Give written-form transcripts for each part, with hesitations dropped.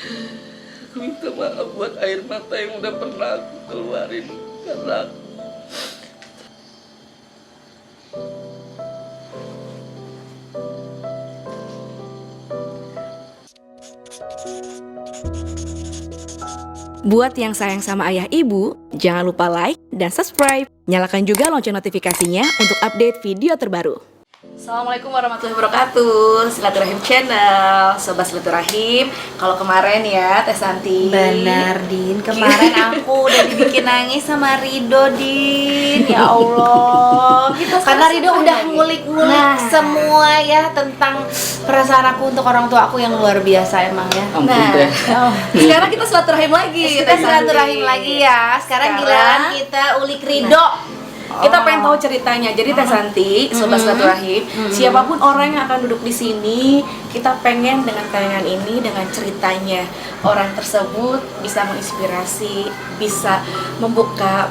Aku minta maaf buat air mata yang udah pernah aku keluarin karena Buat yang sayang sama ayah ibu, jangan lupa like dan subscribe. Nyalakan juga lonceng notifikasinya untuk update video terbaru. Assalamualaikum warahmatullahi wabarakatuh. Silaturahim Channel, Sobat Silaturahim. Kalau kemarin ya Teh Santi, benar Din, kemarin aku udah dibikin nangis sama Rido Din. Ya Allah, karena Rido udah ngulik-ngulik semua ya tentang perasaan aku untuk orang tua aku yang luar biasa emang ya. ampun Teh. Sekarang kita silaturahim lagi. Kita Teh Santi. silaturahim lagi ya. Sekarang giliran kita ulik Rido. Kita pengen tahu ceritanya. Jadi Teh Santi, Sobat Silaturahim, siapapun orang yang akan duduk di sini, kita pengen dengan tayangan ini, dengan ceritanya orang tersebut bisa menginspirasi, bisa membuka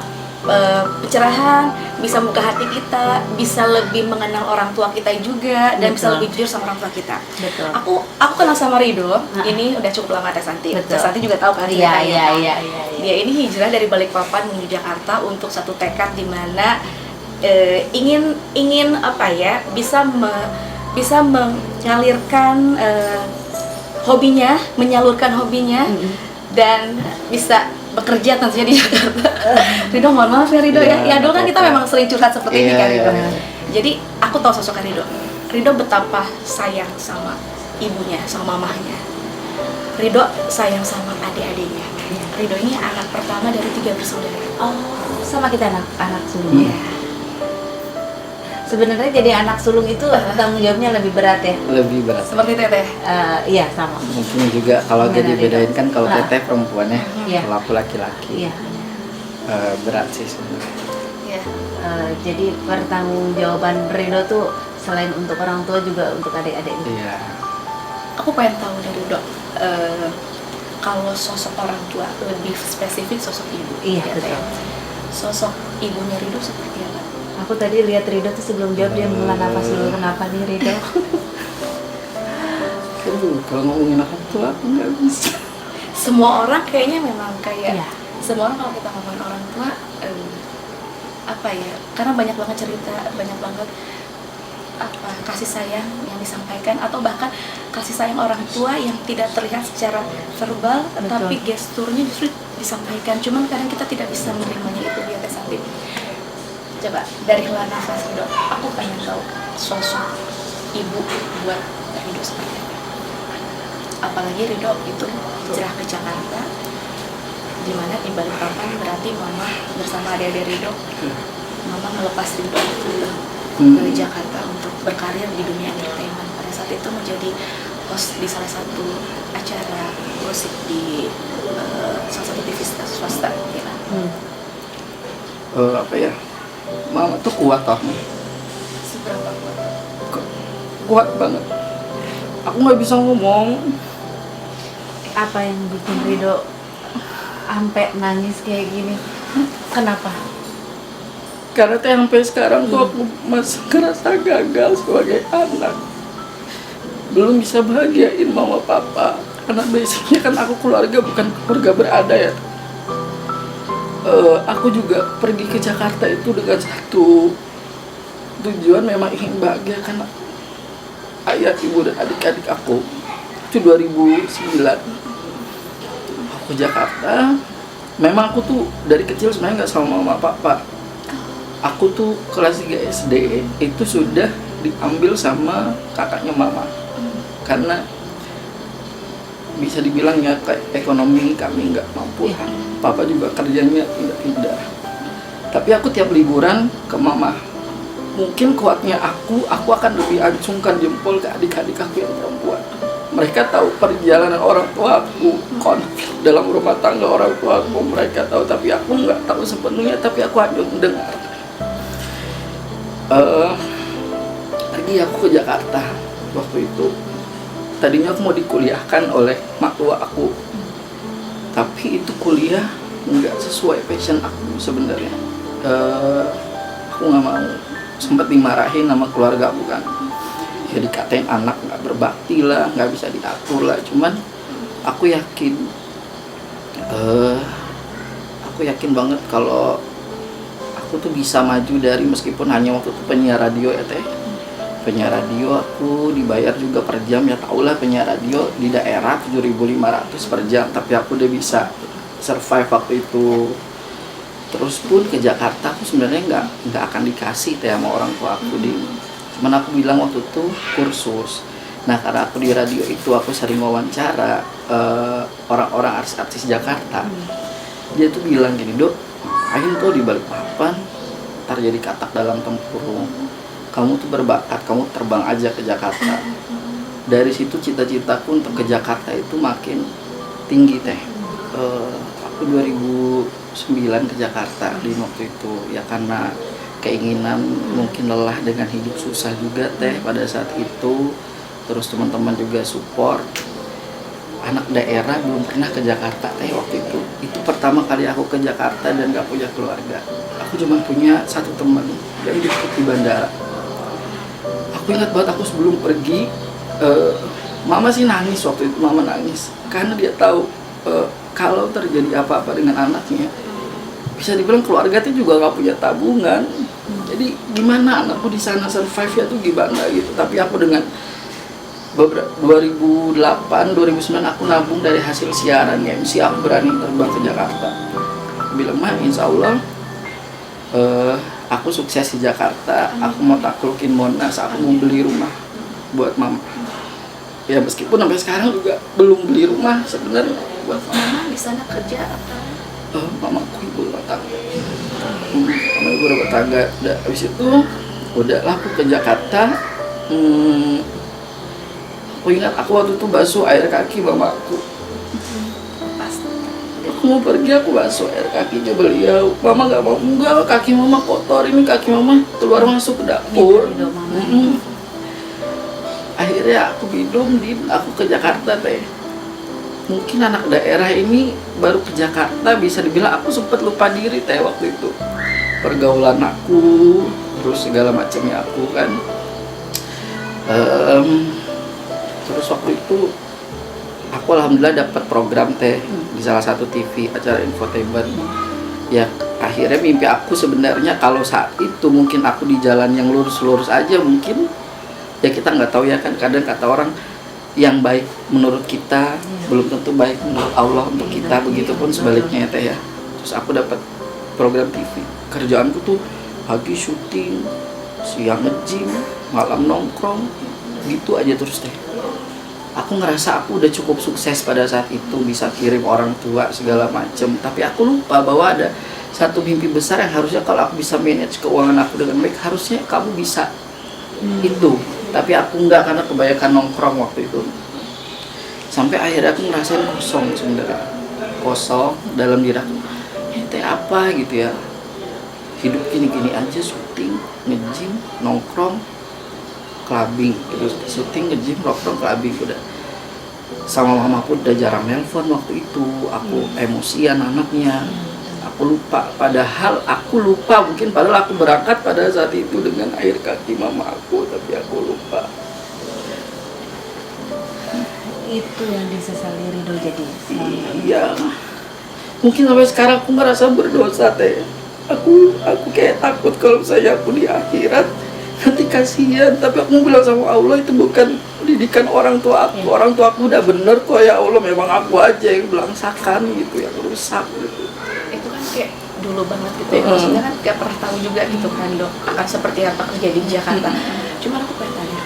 pencerahan, bisa membuka hati kita, bisa lebih mengenal orang tua kita juga, dan bisa lebih jujur sama orang tua kita. Betul. Aku kenal sama Rido, ini udah cukup lama Teh Santi. Betul. Teh Santi juga tahu kan Iya, ceritanya. iya. Dia ini hijrah dari Balikpapan menuju Jakarta untuk satu tekad di mana ingin apa ya, bisa mengalirkan hobinya, menyalurkan hobinya, dan bisa bekerja tentunya di Jakarta. Rido, mohon maaf ya Rido ya. Ya dulu kan kita memang sering curhat seperti ini kan Rido. Jadi aku tahu sosok Rido. Rido betapa sayang sama ibunya, sama mamahnya. Rido sayang sama adik-adiknya. Rido ini anak pertama dari 3 bersaudara. Oh, sama kita anak sulung. Iya. Sebenarnya jadi anak sulung itu tanggung jawabnya lebih berat ya. Lebih berat. Seperti Teteh. Iya sama. Mungkin juga kalau Gimana, jadi bedain kan kalau Nah. Teteh perempuan ya, Iya. kalau aku laki-laki. Iya. Berat sih sebenarnya. Iya. Jadi pertanggungjawaban Rido tuh selain untuk orang tua juga untuk adik-adik. Iya. Aku pengen tahu dari Rido, kalau sosok orang tua, lebih spesifik sosok ibu. Iya, ya, Teh. betul. Sosok ibunya Rido seperti apa? Aku tadi lihat Rido tuh sebelum jawab dia menghela nafas dulu. Kenapa nih Rido? Kalau ngomongin orang tua aku nggak bisa. Semua orang kayaknya memang kayak, Iya. semua orang kalau kita ngomongin orang tua, apa ya? Karena banyak banget cerita, banyak banget apa kasih sayang yang disampaikan, atau bahkan kasih sayang orang tua yang tidak terlihat secara verbal, Betul. tapi gesturnya justru disampaikan. Cuman kadang kita tidak bisa menerimanya, itu dia Teh Santi. Coba dari hela nafas Rido, aku pengen tahu sosok ibu buat Rido seperti apa. Apalagi Rido itu hijrah ke Jakarta, di mana di Balikpapan berarti mama bersama adik-adik Rido, mama ngelepas Rido dari Jakarta untuk berkarir di dunia entertainment. Pada saat itu menjadi host di salah satu acara gosip di salah satu TV swasta ya kan? Apa ya? Mama tuh kuat toh. Seberapa kuat? Kuat banget. Aku nggak bisa ngomong. Apa yang bikin Rido sampai nangis kayak gini? Kenapa? Karena teh sampai sekarang tuh aku masih ngerasa gagal sebagai anak. Belum bisa bahagiain mama papa. Karena basicnya kan aku keluarga bukan keluarga berada ya. Aku juga pergi ke Jakarta itu dengan satu tujuan, memang ingin bahagia karena ayah, ibu, dan adik-adik aku. Itu 2009. Aku ke Jakarta. Memang aku tuh dari kecil sebenarnya nggak sama mama papa. Aku tuh kelas 3 SD itu sudah diambil sama kakaknya mama. Karena bisa dibilang ya kayak ekonomi kami nggak mampu. Papa juga kerjanya tidak. Tapi aku tiap liburan ke mama. Mungkin kuatnya aku akan lebih acungkan jempol ke adik-adik aku yang perempuan. Mereka tahu perjalanan orang tua aku, konflik dalam rumah tangga orang tua aku, mereka tahu, tapi aku nggak tahu sepenuhnya, tapi aku hanya mendengar. Pergi aku ke Jakarta waktu itu. Tadinya aku mau dikuliahkan oleh mak tua aku, tapi itu kuliah nggak sesuai passion aku sebenarnya. Aku nggak mau. Sempat dimarahin sama keluarga aku kan, ya dikatain anak nggak berbakti lah, nggak bisa diatur lah. Cuman aku yakin banget kalau aku tuh bisa maju dari, meskipun hanya waktu itu penyiar radio ya teh. Penyiar radio aku dibayar juga per jam, ya tau lah penyiar radio di daerah 7.500 per jam, tapi aku udah bisa survive waktu itu. Terus pun ke Jakarta aku sebenarnya nggak akan dikasih teh sama orang tua aku cuman aku bilang waktu itu kursus. Nah karena aku di radio itu aku sering wawancara orang-orang artis-artis Jakarta. Dia tuh bilang gini, Dok, aing tuh di Balikpapan ntar jadi katak dalam tempurung, kamu tuh berbakat, kamu terbang aja ke Jakarta. Dari situ cita-citaku untuk ke Jakarta itu makin tinggi teh. Aku 2009 ke Jakarta di waktu itu ya karena keinginan, mungkin lelah dengan hidup susah juga teh pada saat itu. Terus teman-teman juga support. Anak daerah belum pernah ke Jakarta teh waktu itu. Itu pertama kali aku ke Jakarta dan gak punya keluarga. Aku cuma punya satu teman yang dijemput di bandara. Aku ingat banget aku sebelum pergi, mama sih nangis waktu itu, mama nangis karena dia tahu kalau terjadi apa-apa dengan anaknya, bisa dibilang keluarga itu juga gak punya tabungan. Jadi gimana anakku di sana survive ya tuh gimana gitu. Tapi aku dengan 2008, 2009 aku nabung dari hasil siaran MC, aku berani terbang ke Jakarta. Aku bilang, "Ma, insya Allah aku sukses di Jakarta, aku mau taklukin Monas, aku mau beli rumah buat mama." Ya meskipun sampai sekarang juga belum beli rumah sebenarnya buat mama. Mama di sana kerja apa? Mama aku ibu rumah tangga. Mama ibu rumah tangga. Udah habis itu udahlah aku ke Jakarta. Aku ingat aku waktu itu basuh air kaki mama aku. Aku mau pergi, aku basuh air kakinya beliau. Mama gak mau, enggak, kaki mama kotor, ini kaki mama keluar masuk ke dapur. Akhirnya aku minum, aku ke Jakarta teh. Mungkin anak daerah ini baru ke Jakarta bisa dibilang aku sempat lupa diri teh waktu itu. Pergaulan aku, terus segala macamnya aku kan. Terus waktu itu aku alhamdulillah dapat program teh di salah satu TV, acara infotainment. Ya akhirnya mimpi aku sebenarnya kalau saat itu mungkin aku di jalan yang lurus-lurus aja mungkin. Ya kita nggak tahu ya kan, kadang kata orang yang baik menurut kita belum tentu baik menurut Allah untuk kita, begitupun sebaliknya ya teh ya. Terus aku dapat program TV, kerjaanku tuh pagi syuting, siang nge-gym, malam nongkrong, gitu aja terus teh. Aku ngerasa aku udah cukup sukses pada saat itu, bisa kirim orang tua segala macem. Tapi aku lupa bahwa ada satu mimpi besar yang harusnya kalau aku bisa manage keuangan aku dengan baik, harusnya kamu bisa itu. Tapi aku enggak karena kebanyakan nongkrong waktu itu. Sampai akhirnya aku ngerasain kosong sebenarnya. Kosong dalam diri aku. Teh apa gitu ya. Hidup gini-gini aja, syuting, nge-gym, nongkrong, clubbing, terus syuting, nge-gym, nongkrong, clubbing, udah. Sama mama pun udah jarang nelpon waktu itu. Aku emosian anaknya. Aku lupa, padahal aku lupa mungkin padahal aku berangkat pada saat itu dengan air kaki mama aku, tapi aku lupa. Itu yang disesali Ridho jadi. Iya. Mungkin sampai sekarang aku merasa berdosa teh. Aku kayak takut kalau misalnya aku di akhirat nanti kasihan, tapi aku bilang sama Allah itu bukan didikan orang tua aku. Orang tua aku udah bener kok ya Allah, memang aku aja yang belangsakan gitu, yang rusak gitu. Itu kan kayak dulu banget gitu ya, maksudnya kan gak pernah tahu juga gitu kan Dok akan seperti apa kerja di Jakarta. Cuman aku pengen tanya,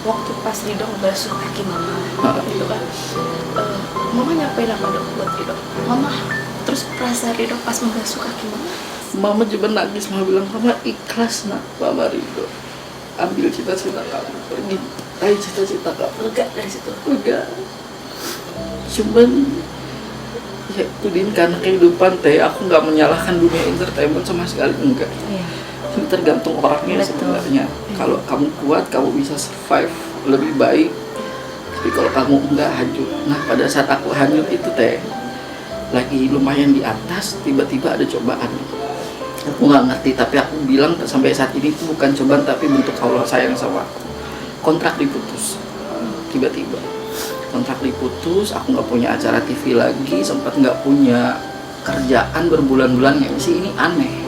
waktu pas Ridho ngebasuh kaki mama gitu kan, mama nyampein apa Dok buat Ridho? Mama, terus perasaan Ridho pas membasuh kaki mama? Mama cuma nangis, mama bilang, "Mama ikhlas nak, Mama Ridho. Ambil cita-cita kamu, pergi, raih cita-cita kamu." Lega dari situ? Lega. Cuman ya itu Din, karena kehidupan teh, aku nggak menyalahkan dunia entertainment sama sekali, enggak. Ini tergantung orangnya sebenarnya. Kalau kamu kuat, kamu bisa survive lebih baik. Tapi kalau kamu enggak, hancur. Nah pada saat aku hanyut itu teh, lagi lumayan di atas, tiba-tiba ada cobaan. Aku nggak ngerti, tapi aku bilang sampai saat ini itu bukan cobaan, tapi bentuk Allah sayang sama aku. Kontrak diputus tiba-tiba. kontrak diputus, aku nggak punya acara TV lagi, sempat nggak punya kerjaan berbulan-bulan. Ya sih ini aneh,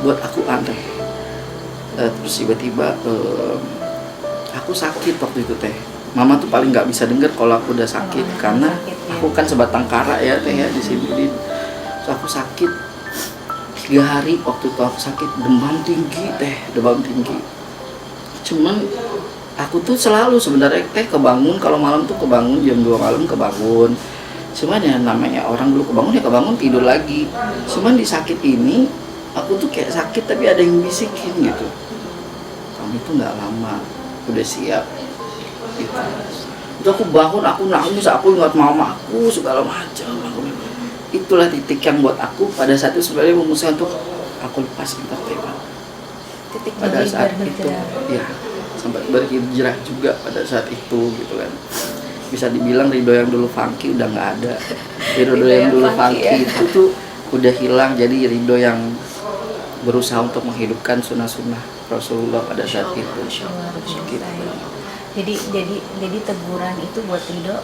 buat aku aneh. Terus tiba-tiba aku sakit waktu itu teh. Mama tuh paling nggak bisa denger kalau aku udah sakit, karena aku kan sebatang kara ya teh ya di sini. Terus aku sakit 3 hari waktu itu, aku sakit demam tinggi teh, demam tinggi. Cuman aku tuh selalu sebenarnya teh kebangun kalau malam tuh, kebangun jam 2 malam kebangun. Cuman ya namanya orang dulu kebangun ya kebangun tidur lagi. Cuman di sakit ini aku tuh kayak sakit tapi ada yang bisikin gitu, kamu tuh nggak lama udah siap gitu. Itu aku bangun, aku nangis, aku ingat mama aku segala macam. Itulah titik yang buat aku pada saat itu sebenarnya memutuskan untuk aku lepas entertainment. Titik Pada saat itu berhijrah. ya sempat berhijrah juga pada saat itu gitu kan. Bisa dibilang Ridho yang dulu funky udah nggak ada. Ridho yang dulu funky itu tuh udah hilang, jadi Ridho yang berusaha untuk menghidupkan sunnah-sunnah Rasulullah pada saat itu. Gitu. Jadi teguran itu buat Ridho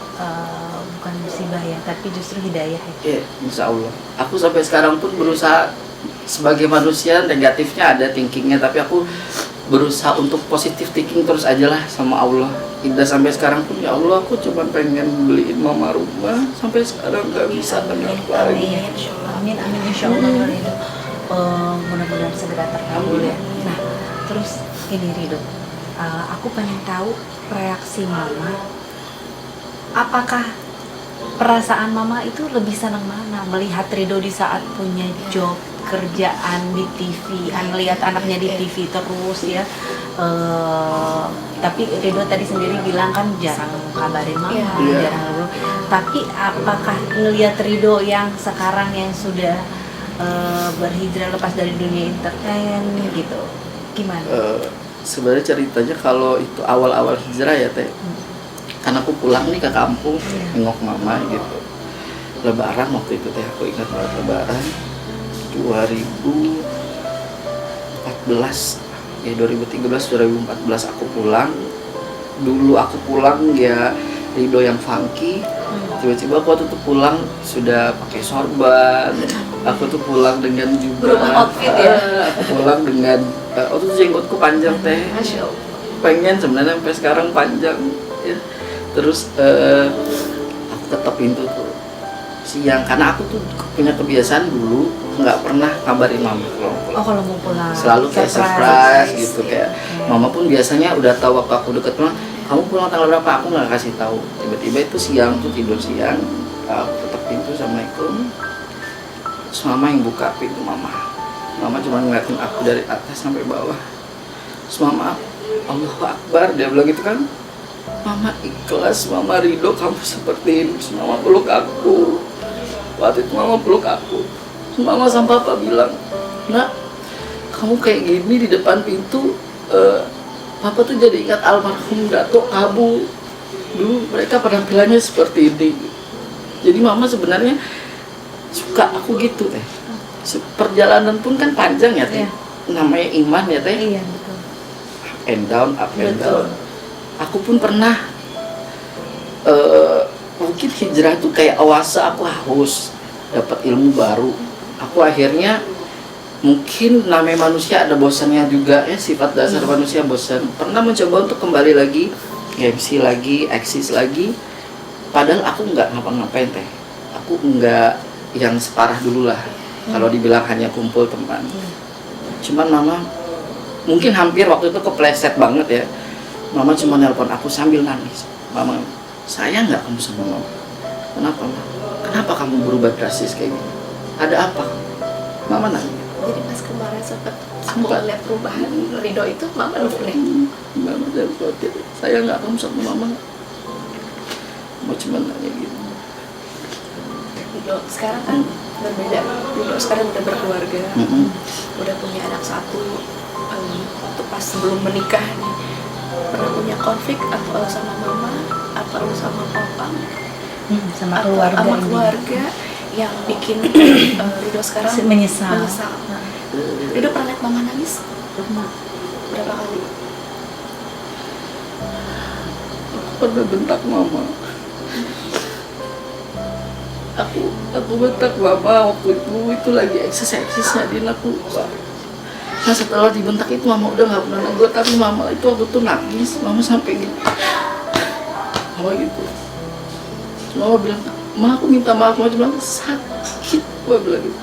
bukan musibah ya, tapi justru hidayah ya. Iya, insya Allah. Aku sampai sekarang pun berusaha, sebagai manusia negatifnya ada thinkingnya, tapi aku berusaha untuk positif thinking terus aja lah sama Allah. Tidak sampai sekarang pun ya Allah, aku cuma pengen beliin mama rumah, sampai sekarang nggak bisa kenapa lagi. Amin insya Allah ya Ridho. Mudah-mudahan segera terkabul ya. Nah terus ini Ridho, aku pengen tahu reaksi mama. Apakah perasaan mama itu lebih senang mana? Melihat Ridho di saat punya job, kerjaan di TV, melihat anaknya di TV terus ya. Tapi Ridho tadi sendiri bilang kan jarang kabarin mama, jarang ngobrol. Tapi apakah ngelihat Ridho yang sekarang yang sudah berhijrah lepas dari dunia entertain gitu, gimana? Sebenarnya ceritanya kalau itu awal-awal hijrah ya teh, karena aku pulang nih ke kampung nengok mama gitu. Lebaran waktu itu teh, aku ingat banget Lebaran 2014 ya, 2013-2014 aku pulang. Dulu aku pulang ya Ridho yang funky. Tiba-tiba aku tuh pulang sudah pakai sorban. Aku tuh pulang dengan juga berubah outfit ya. Aku pulang dengan waktu itu jenggotku panjang teh. Masya Allah. Pengen sebenarnya sampai sekarang panjang ya. Terus aku ketok pintu tuh siang, karena aku tuh punya kebiasaan dulu nggak pernah kabarin mama kalau pulang. Oh kalau mau pulang Selalu kayak surprise gitu kayak. Mama pun biasanya udah tahu waktu aku deket pulang, kamu pulang tanggal berapa, aku nggak kasih tahu. Tiba-tiba itu siang tuh tidur siang, aku ketok pintu, assalamualaikum. Terus mama yang buka pintu mama cuma ngeliatin aku dari atas sampai bawah. Terus mama, Allahu Akbar, dia bilang gitu kan. Mama ikhlas, mama Ridho kamu seperti ini. Terus mama peluk aku. Waktu itu mama peluk aku. Terus mama sama papa bilang, nak, kamu kayak gini di depan pintu, papa tuh jadi ingat almarhum Dato Abu. Dulu mereka penampilannya seperti ini. Jadi mama sebenarnya suka aku gitu teh. Perjalanan pun kan panjang ya teh. Namanya iman ya teh. Iya betul. Up and down, up and down. Aku pun pernah mungkin hijrah tuh kayak awasa, aku harus dapat ilmu baru. Aku akhirnya mungkin namanya manusia ada bosannya juga ya, sifat dasar manusia bosan. Pernah mencoba untuk kembali lagi, MC lagi, eksis lagi. Padahal aku nggak ngapa-ngapain teh. Aku nggak yang separah dulu lah. Kalau dibilang hanya kumpul teman. Cuman mama mungkin hampir waktu itu kepleset banget ya. Mama cuma nelpon aku sambil nangis. Mama, sayang nggak kamu sama mama? Kenapa, Mama? Kenapa kamu berubah drastis kayak gini? Ada apa? Mama nanya. Jadi pas kemarin sempat aku lihat perubahan Ridho itu, mama nelfon. Mama nelpon, sayang nggak kamu sama mama? Mau cuma nanya gitu. Ridho sekarang kan berbeda. Ridho sekarang udah berkeluarga, udah punya anak satu. Waktu pas sebelum menikah nih, pernah punya konflik apa sama mama, apa sama papa, sama keluarga, sama keluarga yang bikin Ridho sekarang menyesal. Ridho pernah lihat mama nangis? Berapa kali? Aku pernah bentak mama. aku bentak mama waktu itu lagi eksesnya Din, aku lupa. Nah setelah dibentak itu mama udah nggak pernah negur, tapi mama itu waktu itu nangis, mama sampai gitu, mama gitu. Mama bilang, ma aku minta maaf, mama bilang sakit, mama bilang gitu,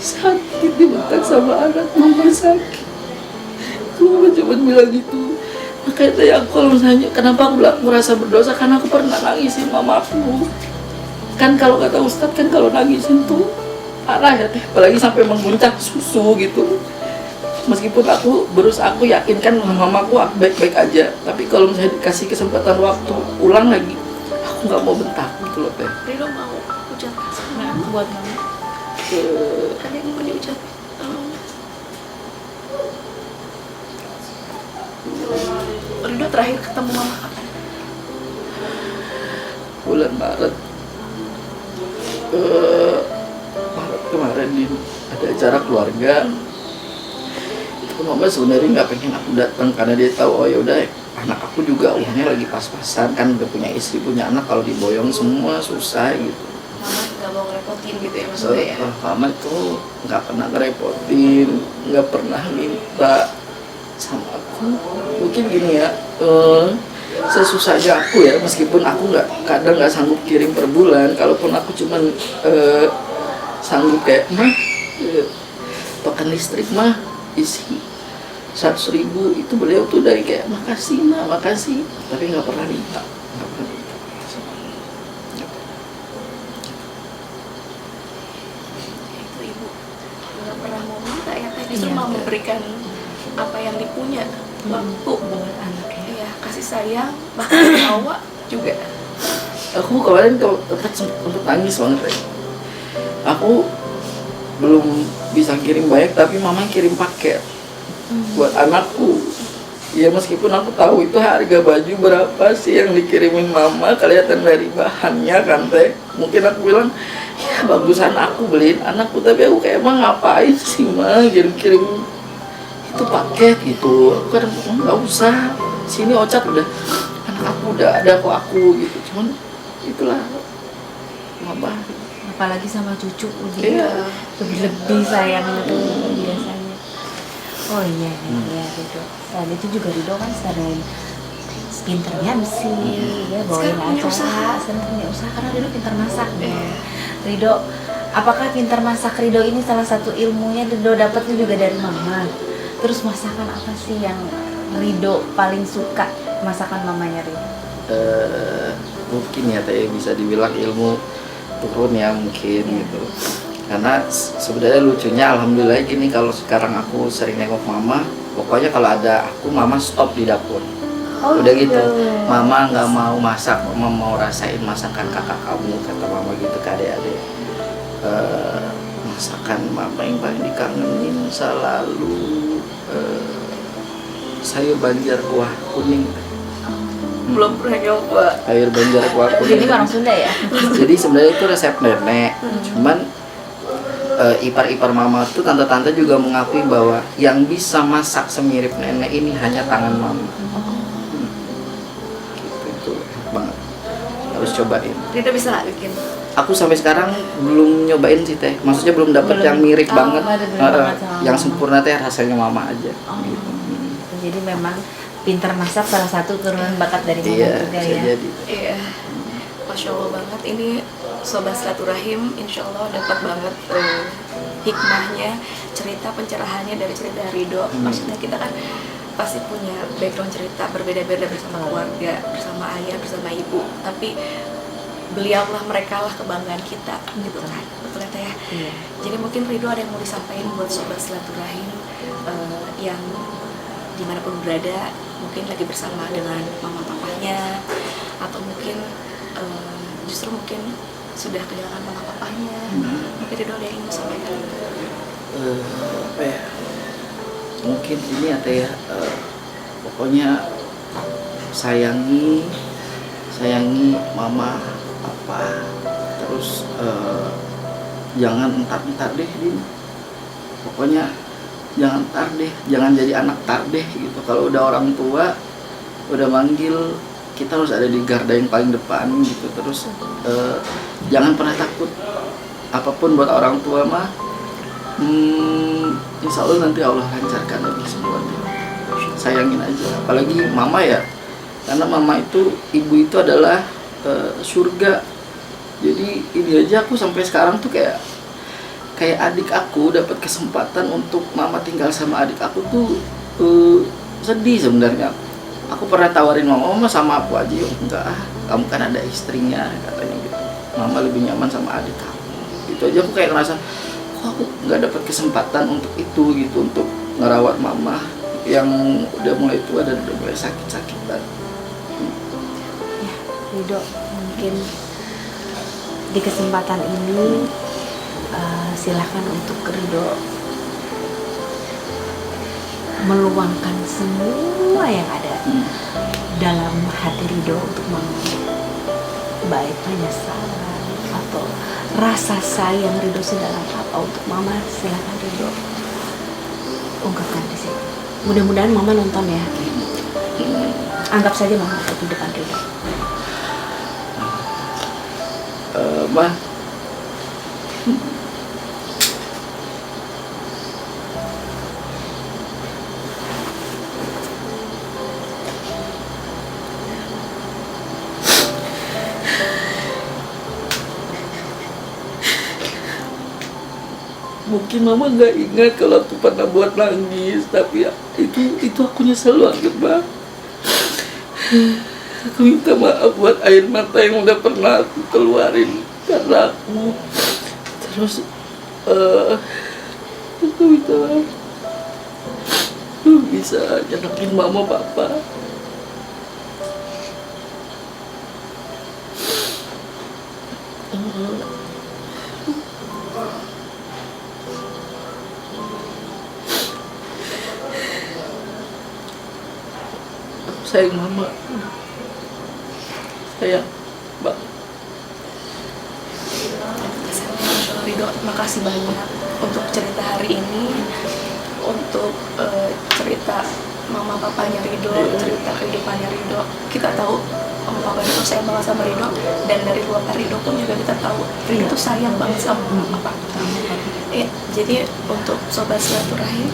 sakit dibentak sama anak, mama sakit. Mama cuma bilang gitu. Makanya aku kalau misalnya kenapa aku bilang aku merasa berdosa, karena aku pernah nangisin mama aku. Kan kalau kata Ustadz kan kalau nangisin tuh parah ya teh, apalagi sampai mengguncang susu gitu. Meskipun aku yakinkan mamaku baik-baik aja, tapi kalau misalnya dikasih kesempatan waktu ulang lagi, aku nggak mau bentak gitu loh teh. Rido mau ucapkan salam buat mama. Ada yang mau diucapin? Rido terakhir ketemu mama kapan? Bulan Maret. Maret kemarin Din, ada acara keluarga. Mama sebenarnya nggak pengen aku datang karena dia tahu oh ya udah anak aku juga umurnya lagi pas-pasan, kan udah punya istri punya anak, kalau diboyong semua susah gitu. Mama nggak mau ngerepotin gitu ya maksudnya ya? Mama tuh nggak pernah ngerepotin, nggak pernah minta sama aku. Mungkin gini ya, sesusahnya aku ya, meskipun aku kadang nggak sanggup kirim per bulan, kalaupun aku cuman sanggup kayak mah token listrik mah isi 100.000, itu beliau tuh dari kayak makasih ma, makasih, tapi nggak pernah minta, nggak pernah minta. Itu ibu nggak pernah mau minta ya teh, justru mau memberikan apa yang dipunya, waktu buat anaknya. Iya, kasih sayang, bahkan bawa juga. Aku kemarin sempat nangis banget ya. Aku belum bisa kirim banyak, tapi mama kirim paket buat anakku. Ya meskipun aku tahu itu harga baju berapa sih yang dikirimin mama, kelihatan dari bahannya kan teh. Mungkin aku bilang ya bagusan aku beliin anakku, tapi aku kayak emang ngapain sih ma kirim itu paket gitu. Aku kan nggak usah, sini Ocat udah, anak aku udah ada kok aku gitu. Cuman itulah mama. Apalagi sama cucu lebih sayang biasanya. Oh iya Rido. Dan itu juga Rido kan selain pinternya sih, ya bawain acara. Sekarang punya usaha karena Rido pintar masak. Rido, apakah pintar masak Rido ini salah satu ilmunya Rido dapatnya juga dari mama? Terus masakan apa sih yang Rido paling suka, masakan mamanya Rido? Mungkin ya teh bisa dibilang ilmu turun ya mungkin gitu. Karena sebenarnya lucunya alhamdulillah gini, kalau sekarang aku sering nengok mama, pokoknya kalau ada aku mama stop di dapur. Udah gitu, mama nggak mau masak, mama mau rasain masakan kakak kamu, kata mama gitu ke adik-adik. Masakan mama yang paling dikangenin selalu sayur banjar kuah kuning. Belum pernah nyoba. Sayur banjar kuah kuning. Ini orang Sunda ya? Jadi sebenarnya itu resep nenek, cuman ipar-ipar mama tuh, tante-tante juga mengakui bahwa yang bisa masak semirip nenek ini hanya tangan mama. Gitu, itu enak banget, harus cobain. Rido bisa nggak bikin? Aku sampai sekarang belum nyobain sih teh, maksudnya belum dapet yang mirip banget, yang sempurna teh rasanya mama aja. Gitu. Jadi memang pintar masak salah satu turunan bakat dari mama juga ya. Jadi. Iya, Masya Allah banget. Ini Sobat Silaturahim, insya Allah dapat banget hikmahnya, cerita pencerahannya dari cerita Rido. Maksudnya kita kan pasti punya background cerita berbeda-beda bersama keluarga, bersama ayah, bersama ibu. Tapi beliaulah, mereka lah kebanggaan kita, gitu kan, betul ya. Iya. Jadi mungkin Rido ada yang mau disampaikan buat Sobat Silaturahim yang dimanapun berada, mungkin lagi bersama dengan mama papanya, atau mungkin justru mungkin sudah kehilangan mama papanya. Mungkin Rido ada yang ingin sampaikan. Apa ya? Mungkin ini ada ya. Pokoknya sayangi mama, papa. Terus jangan entar-entar deh, Din. Pokoknya jangan tar deh, jangan jadi anak tar deh gitu. Kalau udah orang tua udah manggil, kita harus ada di garda yang paling depan gitu. Terus jangan pernah takut apapun buat orang tua mah. Insya Allah nanti Allah lancarkan lagi semuanya. Sayangin aja, apalagi mama ya, karena mama itu, ibu itu adalah surga. Jadi ini aja aku sampai sekarang tuh kayak adik aku dapat kesempatan untuk mama tinggal sama adik aku tuh sedih sebenarnya. Aku pernah tawarin mama sama aku aja, yuk enggak kamu kan ada istrinya katanya gitu, mama lebih nyaman sama adik kamu. Itu aja aku kayak ngerasa kok aku nggak dapat kesempatan untuk itu gitu, untuk ngerawat mama yang udah mulai tua dan udah mulai sakit-sakitan. Ya, Rido, mungkin di kesempatan ini silakan untuk Rido meluangkan semua yang ada dalam hati Rido untuk mama, baik penyesalan atau rasa sayang Rido sedalam apa untuk mama. Silakan Rido ungkapkan di sini. Mudah-mudahan mama nonton ya. Anggap saja mama ada di depan Rido. Ma, mungkin mama nggak ingat kalau aku pernah buat nangis, tapi ya, itu aku nyesel banget, Bang. Aku minta maaf buat air mata yang udah pernah aku keluarin karena aku. Terus aku minta maaf. Lu bisa nyenengin mama papa. Sayang mama, sayang Mbak. Rido, makasih banyak untuk cerita hari ini, untuk cerita mama papanya Rido, cerita kehidupannya Rido. Kita tahu mama papa Rido sayang banget sama Rido, dan dari keluarga Rido pun juga kita tahu Rido tuh sayang banget sama mama papa. Ya, jadi untuk sobat silaturahim,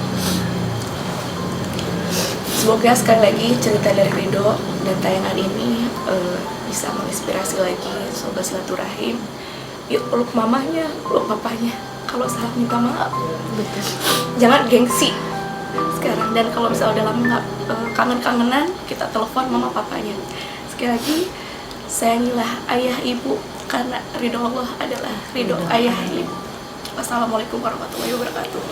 semoga sekali lagi cerita dari Rido dan tayangan ini bisa menginspirasi lagi sobat silaturahim. Yuk peluk mamanya, peluk papanya. Kalau salah minta maaf, betul. Jangan gengsi sekarang. Dan kalau misalnya udah lama nggak kangen-kangenan, kita telepon mama papanya. Sekali lagi, sayangilah ayah ibu karena ridho Allah adalah ridho ayah ibu. Wassalamualaikum warahmatullahi wabarakatuh.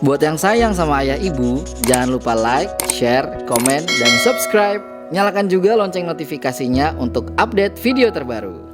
Buat yang sayang sama ayah ibu, jangan lupa like, share, komen, dan subscribe. Nyalakan juga lonceng notifikasinya untuk update video terbaru.